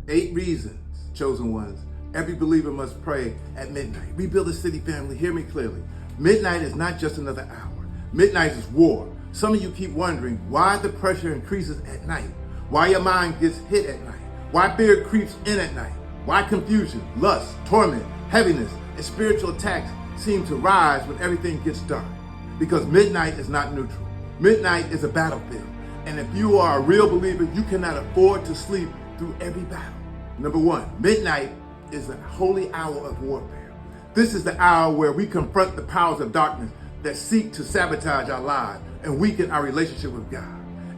8 reasons, chosen ones, every believer must pray at midnight. Rebuild the city, family. Hear me clearly. Midnight is not just another hour. Midnight is war. Some of you keep wondering why the pressure increases at night, why your mind gets hit at night, why fear creeps in at night, why confusion, lust, torment, heaviness, and spiritual attacks seem to rise when everything gets dark. Because midnight is not neutral. Midnight is a battlefield. And if you are a real believer, you cannot afford to sleep through every battle. Number 1, midnight is a holy hour of warfare. This is the hour where we confront the powers of darkness that seek to sabotage our lives and weaken our relationship with God.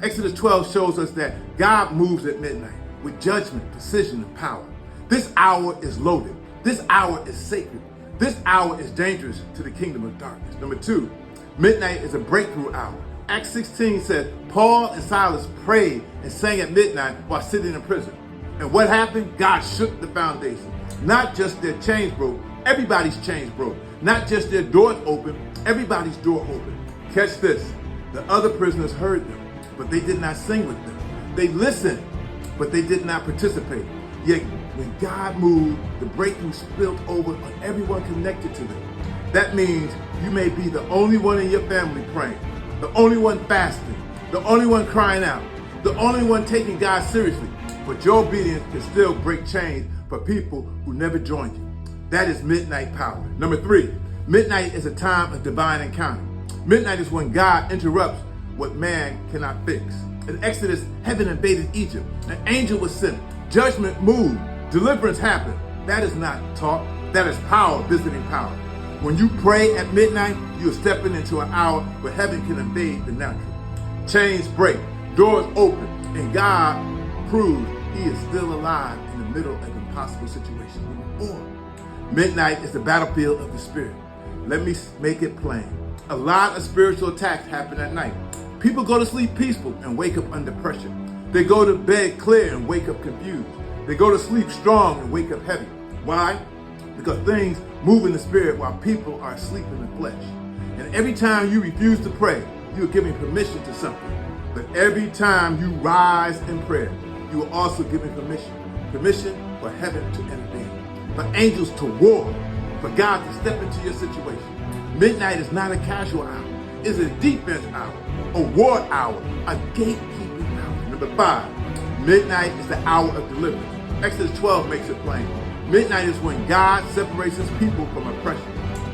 Exodus 12 shows us that God moves at midnight with judgment, precision, and power. This hour is loaded. This hour is sacred. This hour is dangerous to the kingdom of darkness. Number 2, midnight is a breakthrough hour. Acts 16 says, Paul and Silas prayed and sang at midnight while sitting in prison. And what happened? God shook the foundation. Not just their chains broke, everybody's chains broke. Not just their doors open, everybody's door opened. Catch this. The other prisoners heard them, but they did not sing with them. They listened, but they did not participate. Yet when God moved, the breakthrough spilled over on everyone connected to them. That means you may be the only one in your family praying, the only one fasting, the only one crying out, the only one taking God seriously, but your obedience can still break chains for people who never joined you. That is midnight power. Number 3, midnight is a time of divine encounter. Midnight is when God interrupts what man cannot fix. In Exodus, heaven invaded Egypt. An angel was sent. Judgment moved. Deliverance happened. That is not talk. That is power visiting power. When you pray at midnight, you are stepping into an hour where heaven can invade the natural. Chains break, doors open, and God proves he is still alive in the middle of impossible situations. Number 4, midnight is the battlefield of the spirit. Let me make it plain. A lot of spiritual attacks happen at night. People go to sleep peaceful and wake up under pressure. They go to bed clear and wake up confused. They go to sleep strong and wake up heavy. Why? Because things move in the spirit while people are asleep in the flesh. And every time you refuse to pray, you're giving permission to something. But every time you rise in prayer, you are also giving permission for heaven to intervene, for angels to war, for God to step into your situation. Midnight is not a casual hour. It's a defense hour, a war hour, a gatekeeping hour. Number 5, midnight is the hour of deliverance. Exodus 12 makes it plain. Midnight is when God separates his people from oppression.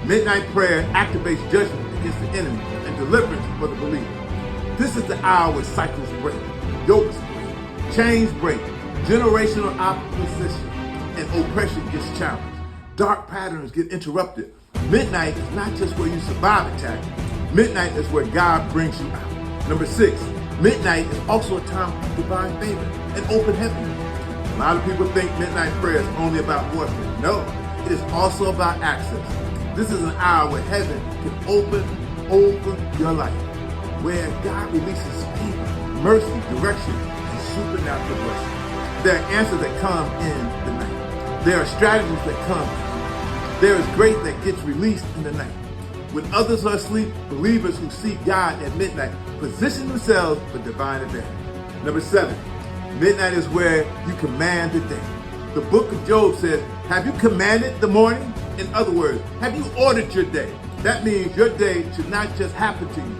Midnight prayer activates judgment against the enemy and deliverance for the believer. This is the hour where cycles break, yokes break, chains break, generational opposition and oppression gets challenged. Dark patterns get interrupted. Midnight is not just where you survive attacks. Midnight is where God brings you out. Number 6, midnight is also a time of divine favor and open heaven. A lot of people think midnight prayer is only about warfare. No, it is also about access. This is an hour where heaven can open over your life, where God releases favor, mercy, direction, and supernatural blessings. There are answers that come in the night. There are strategies that come in the night. There is grace that gets released in the night. When others are asleep, believers who seek God at midnight position themselves for divine advantage. Number 7, midnight is where you command the day. The book of Job says, have you commanded the morning? In other words, have you ordered your day? That means your day should not just happen to you.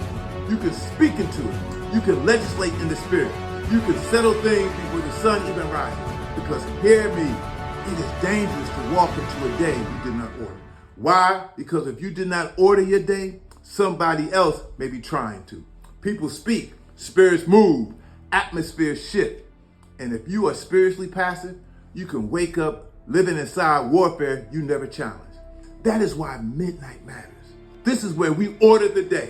You can speak into it. You can legislate in the spirit. You can settle things before the sun even rises. Because hear me, it is dangerous to walk into a day you did not order. Why? Because if you did not order your day, somebody else may be trying to. People speak, spirits move, atmospheres shift. And if you are spiritually passive, you can wake up living inside warfare you never challenged. That is why midnight matters. This is where we order the day.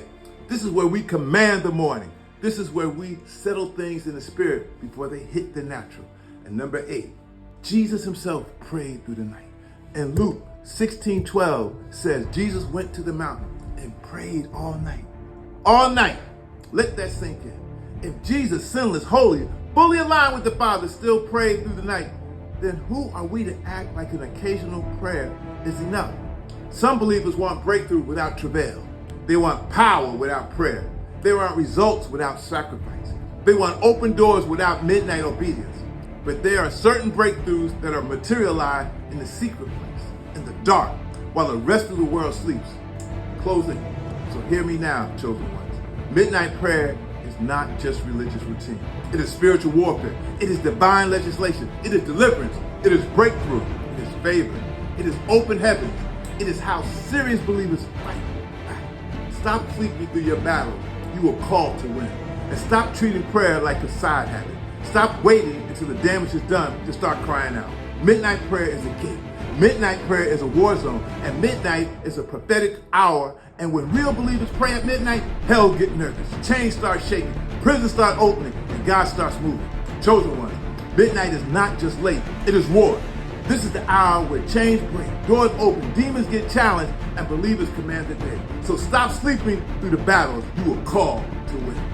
This is where we command the morning. This is where we settle things in the spirit before they hit the natural. And number 8, Jesus himself prayed through the night. And Luke 16:12 says Jesus went to the mountain and prayed all night. All night. Let that sink in. If Jesus, sinless, holy, fully aligned with the Father, still prayed through the night, then who are we to act like an occasional prayer is enough? Some believers want breakthrough without travail. They want power without prayer. They want results without sacrifice. They want open doors without midnight obedience. But there are certain breakthroughs that are materialized in the secret place, in the dark, while the rest of the world sleeps. Closing. So hear me now, chosen ones. Midnight prayer is not just religious routine. It is spiritual warfare. It is divine legislation. It is deliverance. It is breakthrough. It is favor. It is open heavens. It is how serious believers fight back. Stop sleeping through your battles. You are called to win. And stop treating prayer like a side habit. Stop waiting until the damage is done to start crying out. Midnight prayer is a gate. Midnight prayer is a war zone. And midnight is a prophetic hour. And when real believers pray at midnight, hell get nervous. Chains start shaking. Prisons start opening. And God starts moving. Chosen ones, midnight is not just late. It is war. This is the hour where chains break, doors open, demons get challenged, and believers command the day. So stop sleeping through the battles you were called to win.